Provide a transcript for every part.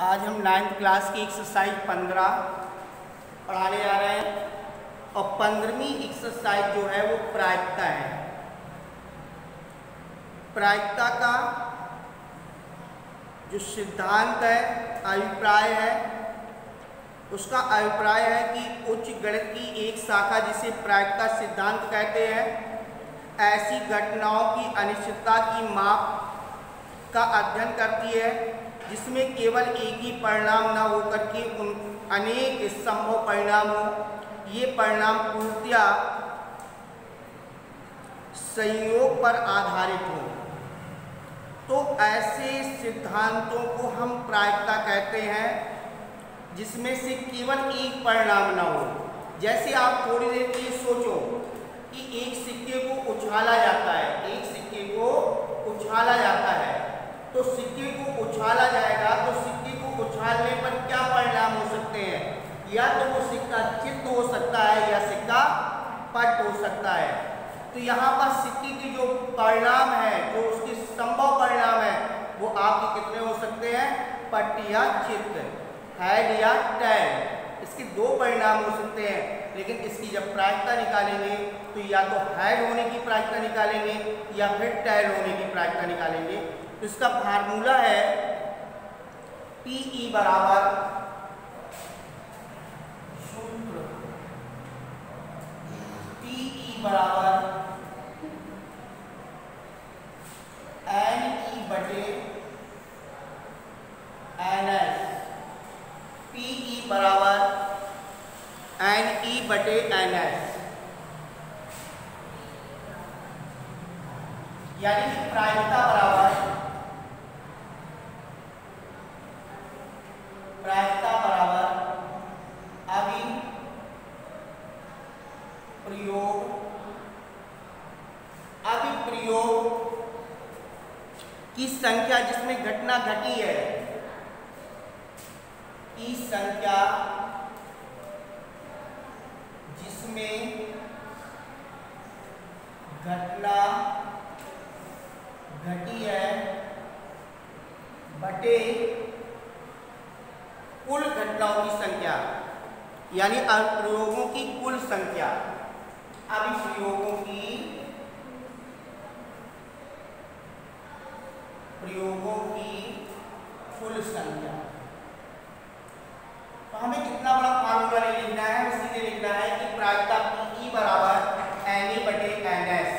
आज हम 9th class की एक्सरसाइज 15 पढ़ाने जा रहे हैं और 15वीं एक्सरसाइज जो है वो प्रायिकता है। प्रायिकता का जो सिद्धांत है, अभिप्राय है, उसका अभिप्राय है कि उच्च गणित की एक शाखा जिसे प्रायिकता सिद्धांत कहते हैं ऐसी घटनाओं की अनिश्चितता की माप का अध्ययन करती है जिसमें केवल एक ही परिणाम न होकर के उन अनेक संभव परिणाम हो। ये परिणाम पूर्णतया संयोग पर आधारित हो। तो ऐसे सिद्धांतों को हम प्रायिकता कहते हैं जिसमें से केवल एक परिणाम न हो। जैसे आप थोड़ी देर के लिए सोचो कि एक सिक्के को उछाला जाता है, एक सिक्के को उछाला जाता है, तो सिक्के को उछाला जाएगा तो सिक्के को उछालने पर क्या परिणाम हो सकते हैं? या तो वो सिक्का चित्त हो सकता है या सिक्का पट हो सकता है। तो यहाँ पर सिक्के के जो परिणाम है, जो उसके संभव परिणाम है, वो आपके कितने हो सकते हैं? पट या चित्त, हेड या टेल। इसके दो परिणाम हो सकते हैं। लेकिन इसकी जब प्रायिकता निकालेंगे तो या तो हेड होने की प्रायिकता निकालेंगे या फिर टेल होने की प्रायिकता निकालेंगे। तो इसका फार्मूला है PE बराबर सूत्र PE बराबर NE बटे NS। PE बराबर NE बटे NS, यानी कि प्रायिकता बराबर अभिप्रयोग की संख्या जिसमें घटना घटी है की संख्या जिसमें घटना घटी है बटे कुल घटनाओं की संख्या, यानी अभिप्रयोगों की कुल संख्या। अभिप्रयोगों की कुल संख्या। तो हमें कितना बड़ा फार्मूला नहीं लिखना है, हमें सीधे लिखना है कि प्रायिकता PE बराबर NE बटे NS।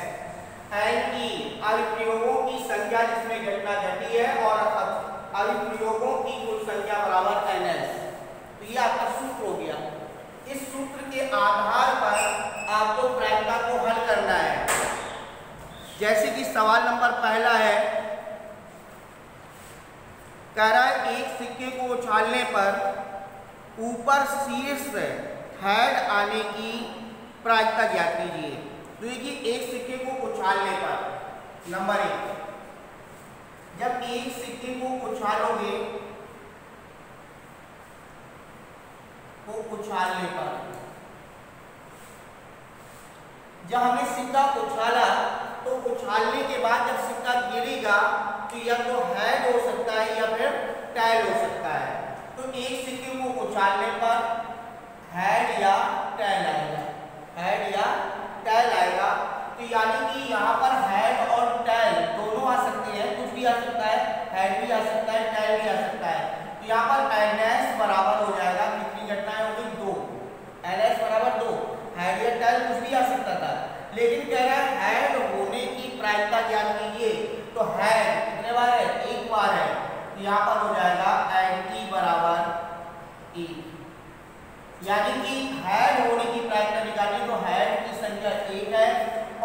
NE अभिप्रयोगों की संख्या जिसमें घटना घटी है और अभिप्रयोगों की कुल संख्या बराबर NS। तो ये आपका सूत्र हो गया। इस सूत्र के आधार पर आपको प्रायिकता को हल करना है। जैसे कि सवाल नंबर पहला है, कह रहा है एक सिक्के को उछालने पर ऊपर शीर्ष हेड आने की प्रायिकता ज्ञात कीजिए। तो देखिए एक सिक्के को उछालने पर नंबर 1, जब एक सिक्के को उछालोगे तो उछालने पर जब हमने सिक्का उछाला तो उछालने के बाद जब सिक्का गिरेगा तो या तो हेड हो सकता है या फिर टेल हो सकता है। तो एक सिक्के को उछालने पर हेड या टेल आएगा, हेड या टेल आएगा। तो यानी कि यहाँ पर हेड और टेल दोनों आ सकते हैं, कुछ भी आ सकता है, हेड भी आ सकता है, टेल भी आ सकता है। तो यहाँ पर NS बराबर हो जाएगा, कितनी घटनाएं हो गई? 2। NS बराबर 2। हेड या टेल कुछ भी आ सकता था, लेकिन कह रहा है हेड होने की प्रायिकता ज्ञात कीजिए। तो हेड कितने बार है? एक बार है। तो यहाँ पर हो जाएगा NE बराबर 1, यानी कि हेड होने की प्रायिकता निकालिए तो हेड की संख्या 1 है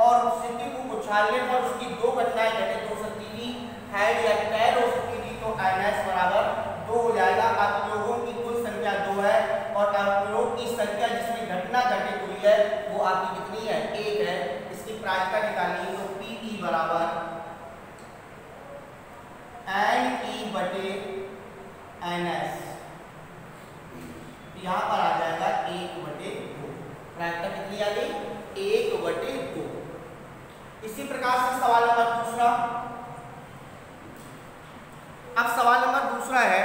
और सिक्के को उछालने पर उसकी दो घटनाएं घटित हो सकती थी, हेड या टेल हो सकती थी। तो NS बराबर 2 हो जाएगा। अभिप्रयोगों की कुल संख्या 2 है और अभिप्रयोग की संख्या जिसमें घटना घटित हुई है वो आपकी कितनी है? 1 है। इसकी प्रायिकता निकालिए तो PE बराबर NE बटे NS। यहाँ पर आ जाएगा 1 बटे 2। प्रायिकता कितनी आ गई? 1 बटे 2। इसी प्रकार से सवाल नंबर दूसरा। अब सवाल नंबर दूसरा है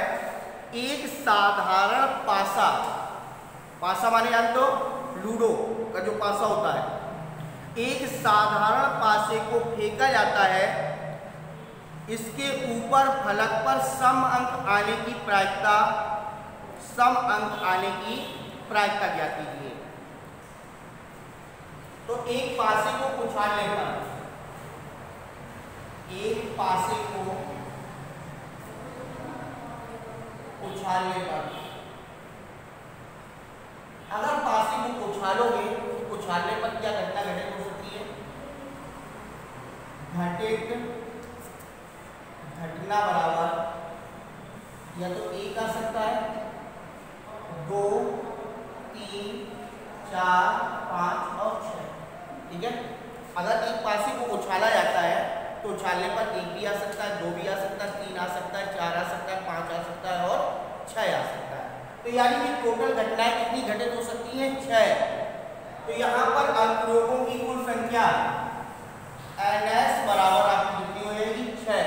एक साधारण पासा, पासा माने जानते हो लूडो का जो पासा होता है, एक साधारण पासे को फेंका जाता है, इसके ऊपर फलक पर सम अंक आने की प्रायिकता, सम अंक आने की प्रायिकता ज्ञात कीजिए। तो एक पासे को उछालने पर, एक पासे को उछालने पर, अगर पासे को उछालोगे तो उछालने पर क्या घटना घटित हो सकती है? घटित घटना बराबर या तो 1 आ सकता है, 2, 3, 4, 5 और 6। ठीक है, अगर एक पासे को उछाला जाता है तो उछालने पर 1 भी आ सकता है, 2 भी आ सकता है, 3 आ सकता है, 4 आ सकता है, 5 आ सकता है और 6 आ सकता है। तो यानी कि टोटल घटनाएं कितनी घटित हो सकती हैं? 6। तो यहाँ पर अनुप्रयोगों की कुल संख्या NS बराबर आपकी कितनी हो जाएगी? 6।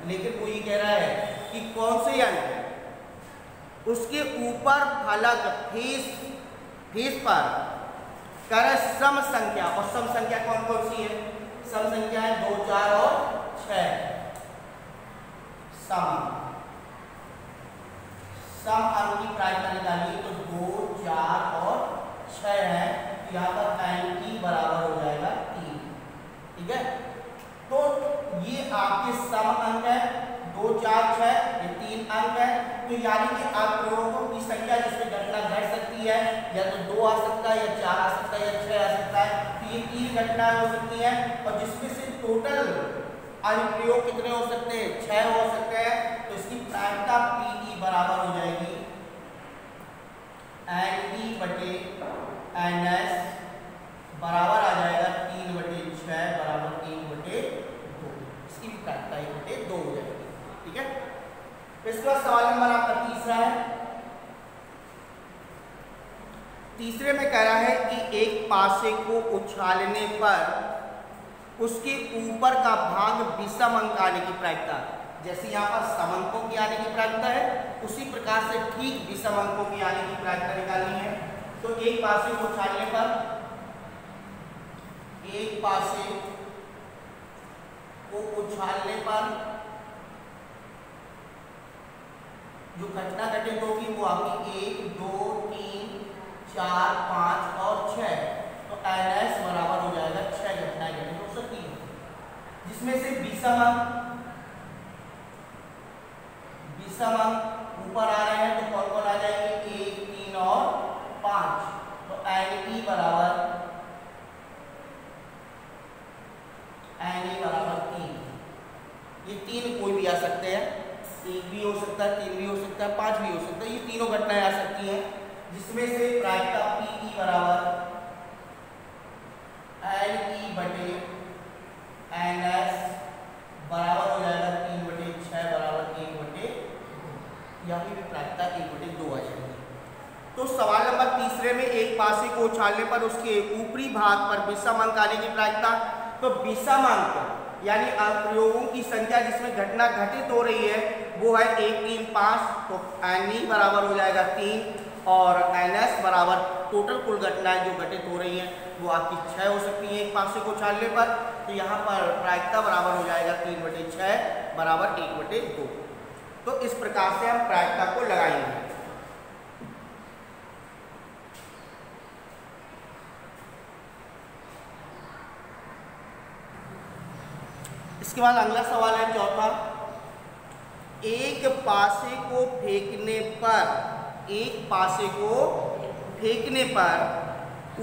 लेकिन वो ये कह रहा है कि कौन से अंक उसके ऊपर फलक फेस पर कर सम संख्या, और सम संख्या कौन कौन सी है? सम संख्या है 2, 4 और 6। सम अंक की प्रायिकता निकालिए तो 2, 4 और 6 है। यहाँ पर n की बराबर हो जाएगा 3। ठीक है, तो ये आपके सम अंक है 2, 4, 6, ये 3 अंक है। तो यानी कि अनुप्रयोगों की संख्या जिसमें घटना घट सकती है या तो 2 आ सकता है, या 4 आ सकता है, या 6 आ सकता है। तो ये 3 घटनाएं हो सकती हैं, और जिसमें से टोटल अनुप्रयोग कितने हो सकते हैं? 6 हो सकते हैं। तो इसकी प्रायिकता P बराबर हो जाएगी NE बटे NS बराबर आ जाएगा 3/6 बराबर 1/2। इसकी भी प्रायिकता 1/2 हो जाएगी। ठीक है, इसके बाद सवाल नंबर आपका तीसरा है। तीसरे में कह रहा है कि एक पासे को उछालने पर उसके ऊपर का भाग विषम अंक आने की प्रायिकता, जैसे यहाँ पर सम अंकों की आने की प्रायिकता है, उसी प्रकार से ठीक विषम अंकों की आने की प्रायिकता निकालनी है। तो एक पासे को उछालने पर, एक पासे को उछालने पर जो घटना घटित होगी वो आपकी 1, 2, 3, 4, 5 और 6। तो NS बराबर हो जाएगा 6 घटनाएं घटित हो सकती है, जिसमें से विषम अंक ऊपर आ रहे हैं। तो कौन कौन आ जाएंगे? 1, 3 और 5। तो NE बराबर 3। ये 3 कोई भी आ सकते हैं, 1 भी हो सकता है, 3 भी हो सकता है, 5 भी हो सकता है। ये तीनों घटनाएं आ सकती हैं, जिसमें से प्रायिकता PE बराबर NE बटे NS बराबर हो जाएगा 3/6 बराबर 1/2। यहाँ की भी प्रायिकता 1/2 आ जाएगी। तो सवाल नंबर तीसरे में एक पासे को उछालने पर उसके ऊपरी भाग पर विषम अंक आने की प्रायिकता। तो विषम अंक यानी अनुप्रयोगों की संख्या जिसमें घटना घटित हो रही है वो है 1, 3, 5। तो NE बराबर हो जाएगा 3 और NS बराबर टोटल कुल घटनाएं जो घटित हो रही हैं वो आपकी 6 हो सकती हैं एक पासे को उछालने पर। तो यहाँ पर प्रायिकता बराबर हो जाएगा 3/6 बराबर 1/2। तो इस प्रकार से हम प्रायिकता को लगाएंगे। इसके बाद अगला सवाल है चौथा। एक पासे को फेंकने पर, एक पासे को फेंकने पर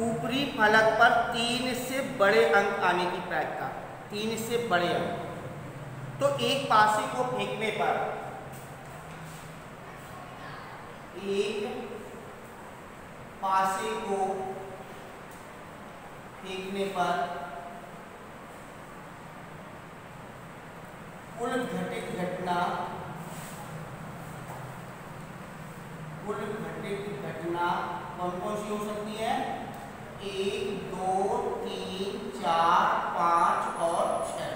ऊपरी फलक पर 3 से बड़े अंक आने की प्रायिकता, 3 से बड़े अंक। तो एक पासे को फेंकने पर, एक पासे को फेंकने पर कुल घटित घटना कौन कौन सी हो सकती है? 1, 2, 3, 4, 5 और 6।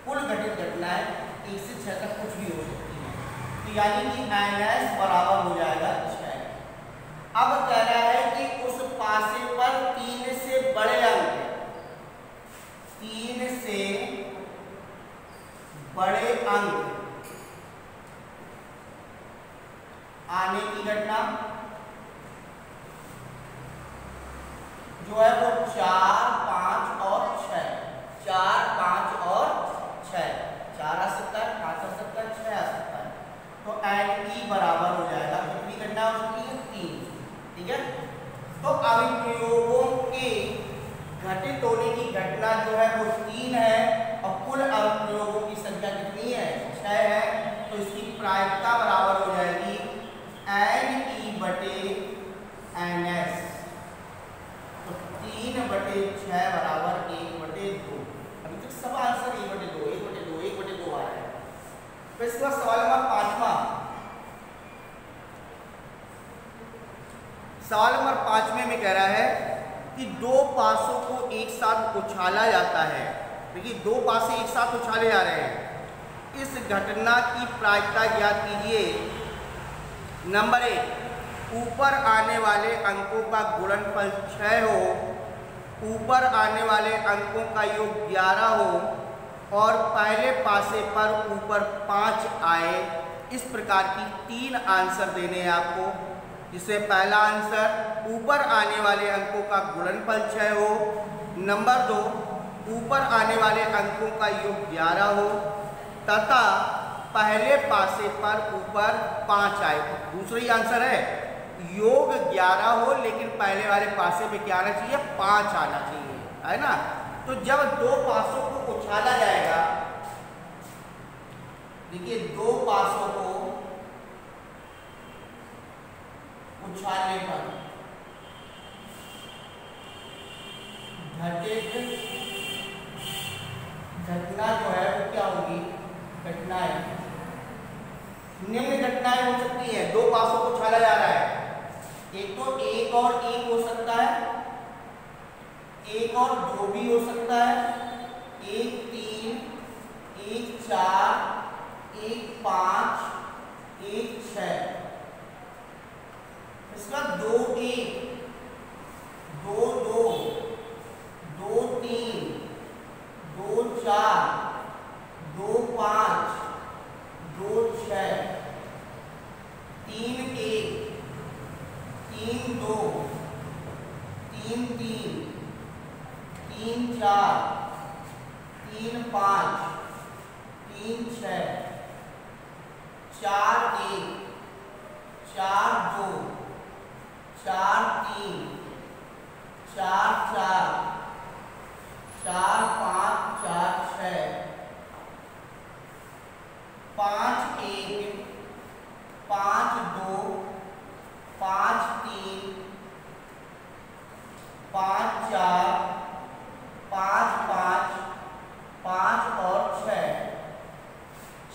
कुल घटित घटनाएं 1 से 6 तक कुछ भी हो सकती हैं। तो यानी कि NS बराबर हो जाएगा 6। अब कह रहा है कि उस पासे पर 3 से बड़े अंक, 3 से बड़े अंक आने की घटना जो है वो 4, 5 और 6, 4, 5 और 6, 4 आ सकता है, 5 आ सकता है, 6 आ सकता है। तो NE बराबर हो जाएगा, कितनी घटना हो सकती है? 3। ठीक है, तो अभिप्रयोगों के घटित होने की घटना जो है वो 3 है और कुल अभिप्रयोगों की संख्या कितनी है? 6 है। तो इसकी प्रायिकता बराबर हो जाएगी NE बटे NS। तो 3/6 बराबर 1/2। अभी तक सब आंसर 1/2, 1/2, 1/2 आ रहा है। फिर इसके बाद सवाल नंबर 5वां। सवाल नंबर 5 में कह रहा है कि दो पासों को एक साथ उछाला जाता है। देखिए, दो पासे एक साथ उछाले जा रहे हैं। इस घटना की प्रायिकता ज्ञात कीजिए। नंबर 1, ऊपर आने वाले अंकों का गुणनफल 6 हो, ऊपर आने वाले अंकों का योग 11 हो और पहले पासे पर ऊपर 5 आए। इस प्रकार की 3 आंसर देने हैं आपको, जिससे पहला आंसर ऊपर आने वाले अंकों का गुणनफल 6 हो, नंबर 2 ऊपर आने वाले अंकों का योग 11 हो तथा पहले पासे पर ऊपर 5 आए। दूसरी आंसर है योग 11 हो लेकिन पहले वाले पासे पे क्या आना चाहिए? 5 आना चाहिए, है ना। तो जब दो पासों को उछाला जाएगा, देखिए दो पासों को उछालने पर घटित घटना जो है वो क्या होगी? घटनाएं, निम्न घटनाएं हो सकती है। दो पासों को उछाला जा रहा है, एक तो 1 और 1 हो सकता है, 1 और 2 भी हो सकता है, 1, 3, 1, 4, 1, 5, 1, 6। इसका 2, 1, 2, 2, 2, 3, 2, 4, 2, 5, 2, 6, 3, 1, 3, 2, 3, 3, 3, 4, 3, 5, 3, 6, 4, 1, 4, 2, 4, 3, 4, 4, 4, 5, 4, 6, 5, 1, 5, 2, 5, 3, 5, 4, 5, 5, 5 और 6,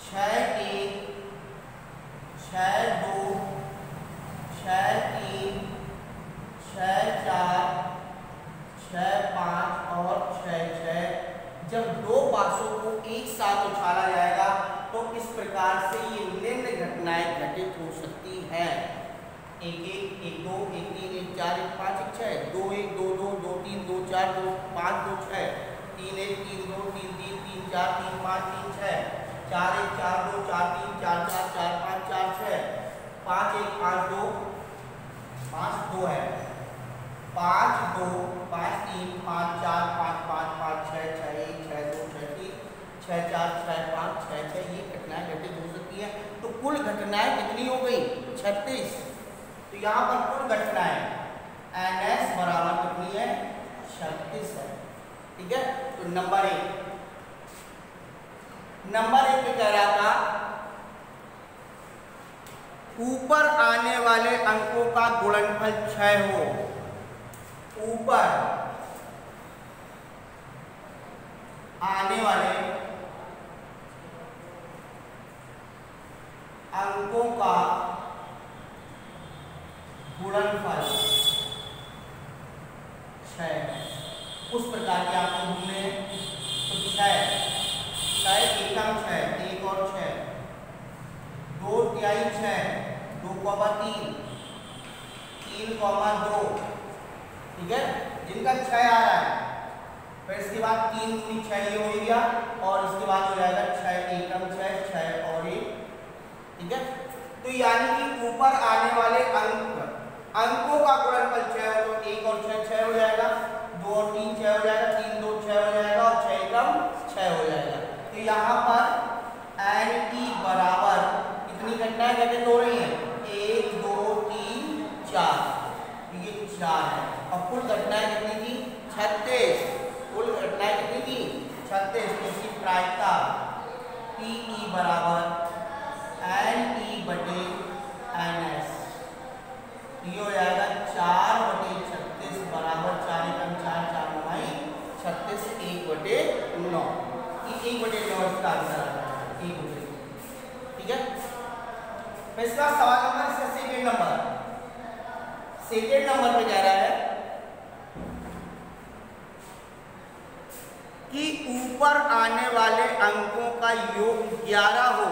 6, 1, 6, 2, 6, 3, 6, 4, 6, 5 और 6, 6। जब दो पासों को एक साथ उछाला जाएगा तो इस प्रकार से ये निम्न घटनाएं घटित हो सकती हैं। 1, 1, 1, 2, 1, 3, 1, 4, 1, 5, 1, 6, 2, 1, 2, 2, 2, 3, 2, 4, 2, 5, 2, 6, 3, 1, 3, 2, 3, 3, 3, 4, 3, 5, 3, 6, 4, 1, 4, 2, 4, 3, 4, 4, 4, 5, 4, 6, 5, 1, 5, 2, 5, 2 है, 5, 2, 5, 3, 5, 4, 5, 5, 5, 6, 6, 1, 6, 2, 6, 3, 6, 4, 6, 5, 6, 6 ये घटनाएं घटित हो सकती है। तो कुल घटनाएं कितनी हो गई? 36। तो यहाँ पर कुल घटनाएं NS बराबर कितनी है? 36 है। ठीक है, तो नंबर 1 पे कह रहा था ऊपर आने वाले अंकों का गुणनफल 6 हो। ऊपर आने वाले अंकों का गुणनफल 6 उस प्रकार के आपको ढूंढने तो 6 एक अंक 6, 1 और 6, 2, तिहाई 6, 2,3, 3,2, ठीक है, जिनका 6 आ रहा है। फिर इसके बाद 3 दूनी 6 ये हो गया, और इसके बाद हो जाएगा 6 एकम 6, 6 और 1, ठीक है। तो यानी कि ऊपर आने वाले अंकों का गुणनफल 6 हो तो 1 और 6 6 हो जाएगा, 2 और 3 6 हो जाएगा, 3 2 6 हो जाएगा, और 6 एकम 6 हो जाएगा। तो यहाँ पर एन ई बराबर कितनी घटनाएं घटित हो रही हैं? 1 2 3 4, ये 4 है। और कुल घटनाएं कितनी थी? 36। कुल घटनाएं कितनी थी? 36। तो इसकी प्रायिकता पी ई बराबर एन ई बटे एन एस, ये हो जाएगा 4 बटे 36 बराबर 4 एकम 4 4 9 36, 1 बटे 9, 1 बटे 9 इसका आंसर आ रहा है, 1 बटे। ठीक है, फिर इसका सवाल नंबर इसका सेकेंड नंबर पे कह रहा है कि ऊपर आने वाले अंकों का योग 11 हो,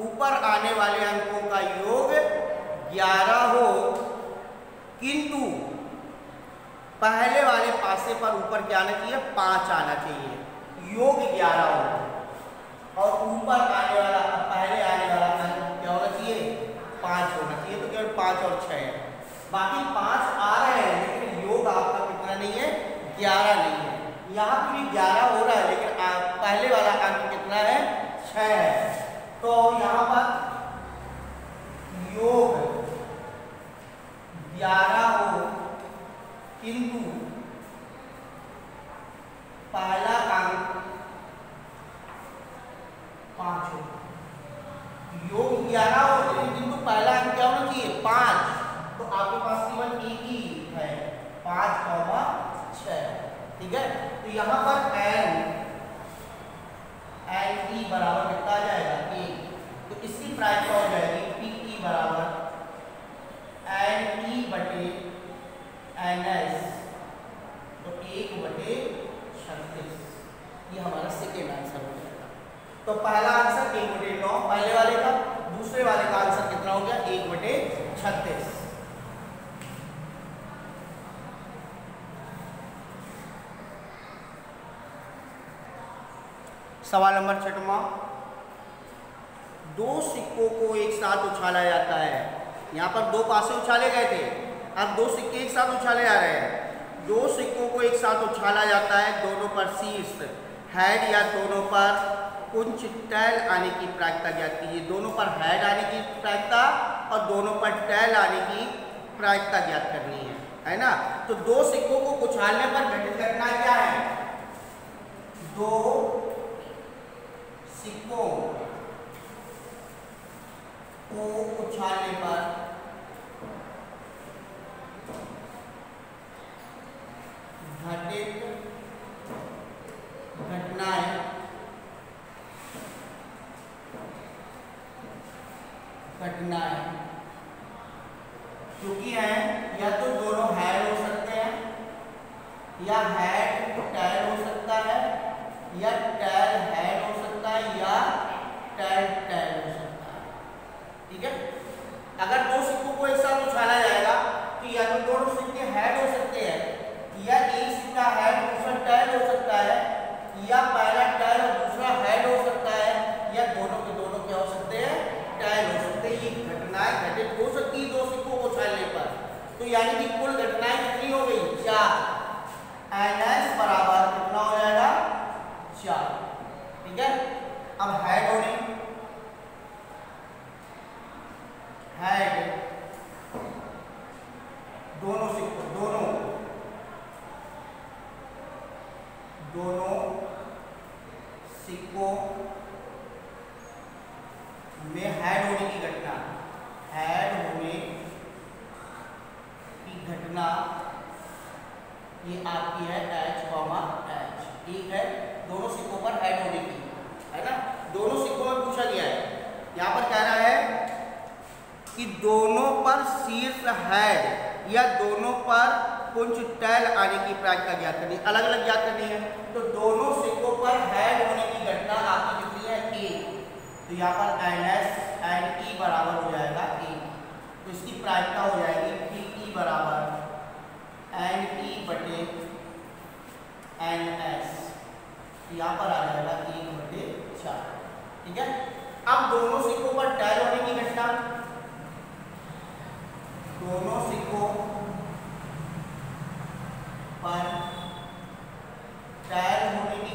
ऊपर आने वाले अंकों का योग 11 हो, किंतु पहले वाले पासे पर ऊपर क्या आना चाहिए? 5 आना चाहिए। योग 11 हो और ऊपर आने वाला पहले आने वाला अंक क्या होना चाहिए? 5 होना चाहिए। तो केवल 5 और 6 है, बाकी 5 आ रहे हैं, लेकिन योग आपका कितना नहीं है? 11 नहीं है। यहाँ पे भी 11 हो रहा है, लेकिन पहले वाला अंक कितना है? 6 है। तो यहाँ पर योग 11 हो, किंतु पहला अंक 5 हो। योग 11 हो, किंतु पहला अंक क्या होना चाहिए? 5। तो आपके पास केवल एक ही है, 5, 6। ठीक है, तो यहाँ पर एन ई बराबर कितना आ जाएगा? 1। तो इसकी प्रायिकता हो जाएगी पी ई बराबर एन ई बटे एन एस, तो 1 बटे 36। ये हमारा सेकेंड आंसर हो जाएगा। तो पहला आंसर 1 बटे 9 पहले वाले का, दूसरे वाले का आंसर कितना हो गया? 1 बटे 36। सवाल नंबर 6वां, 2 सिक्कों को एक साथ उछाला जाता है। यहाँ पर 2 पासे उछाले गए थे, अब 2 सिक्के एक साथ उछाले जा रहे हैं। 2 सिक्कों को एक साथ उछाला जाता है, दोनों पर शीर्ष हेड या दोनों पर कुंच टैल आने की प्रायिकता ज्ञात कीजिए। दोनों पर हेड आने की प्रायिकता और दोनों पर टैल आने की प्रायिकता ज्ञात करनी है ना। तो 2 सिक्कों को उछालने पर घटित घटना क्या है? 2 सिक्कों को उछालने पर घटित घटनाएं क्योंकि हैं या तो दोनों हेड हो सकते हैं, या हेड टैल हो सकता है, या टैल हेड हो सकता है, या टैल टैल हो सकता है। ठीक है, अगर 2 सिक्कों को एक साथ उछाला जाएगा तो या तो दोनों सिक्के हेड हो सकते हैं, या एक सिक्का हेड दूसरा टैल हो सकता है, या पहला टैल और दूसरा हेड हो सकता है, या दोनों के दोनों क्या हो सकते हैं? टैल हो सकते हैं। ये घटनाएं घटित हो सकती है 2 सिक्कों को उछालने पर। तो यानी कि कुल घटनाएं कितनी हो गई? 4। एनएस बराबर कितना हो जाएगा? 4। ठीक है, अब हेड होने हेड दोनों सिक्कों में हेड होने की घटना, ये आपकी है H, H। ठीक है, दोनों सिक्कों पर हेड होने की, है ना। दोनों सिक्कों में पूछा गया है, यहाँ पर कह रहा है कि दोनों पर शीर्ष हेड या दोनों पर कुंच टैल आने की प्रायिकता ज्ञात करनी, अलग अलग ज्ञात करनी है। तो दोनों सिक्कों पर हेड होने की घटना आपकी कितनी है? 1। तो यहाँ पर एन एस एन ई बराबर हो जाएगा ए। तो इसकी प्रायिकता हो जाएगी पी ई बराबर एन ई बटे एन एस। यहाँ पर आ जाएगा 1/4। ठीक है। अब दोनों सिक्कों पर टैल होने की घटना, दोनों सिक्कों पर टैल होने की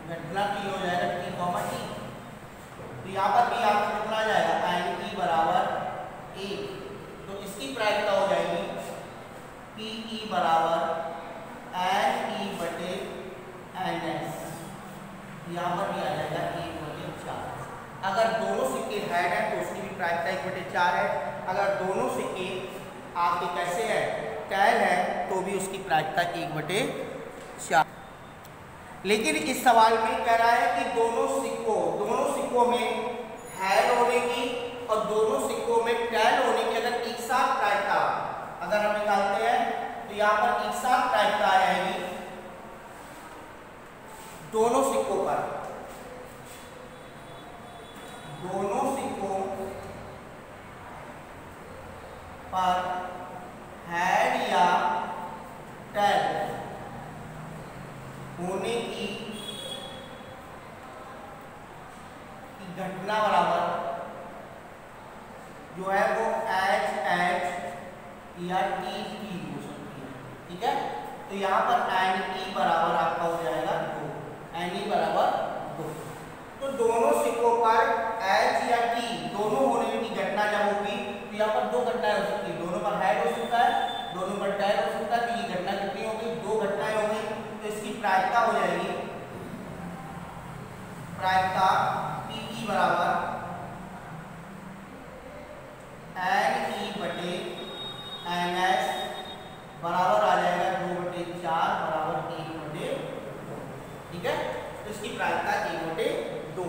घटना की हो जाएगा टी कॉमा टी। तो यहाँ पर भी आपको कितना आ जाएगा एन ई बराबर ए। तो इसकी प्रायिकता हो जाएगी पी ई बराबर एन ई बटे एन एस। यहाँ पर भी आ जाएगा 1/4। अगर दोनों सिक्के हेड है तो उसकी भी प्रायिकता 1/4 है। अगर दोनों सिक्के आपके कैसे है टैल है तो भी उसकी प्रायिकता 1/4। लेकिन इस सवाल में कह रहा है कि दोनों सिक्कों में हेड होने की और दोनों सिक्कों में टैल होने की अगर एक साथ प्रायिकता अगर हम निकालते हैं तो यहाँ पर एक साथ प्रायिकता आ जाएगी दोनों सिक्कों पर हेड या टैल होने की घटना बराबर जो है वो एच या टी हो सकती है। ठीक है। तो यहाँ पर एन ई बराबर आपका हो जाएगा 2, एन ई बराबर 2। तो दोनों सिक्कों पर एच या टी दोनों होने की घटना जब होगी तो यहाँ पर 2 घटनाएं हो सकती है। दोनों पर हेड हो सकता है, दोनों पर टैल हो सकता है। तो ये घटना कितनी होगी? 2 घटनाएं होंगी। तो इसकी प्रायिकता हो जाएगी प्रायिकता पी ई बराबर एन ई बटे एन एस बराबर आ जाएगा 2/4 बराबर 1/2। ठीक है। तो इसकी प्रायिकता 1/2।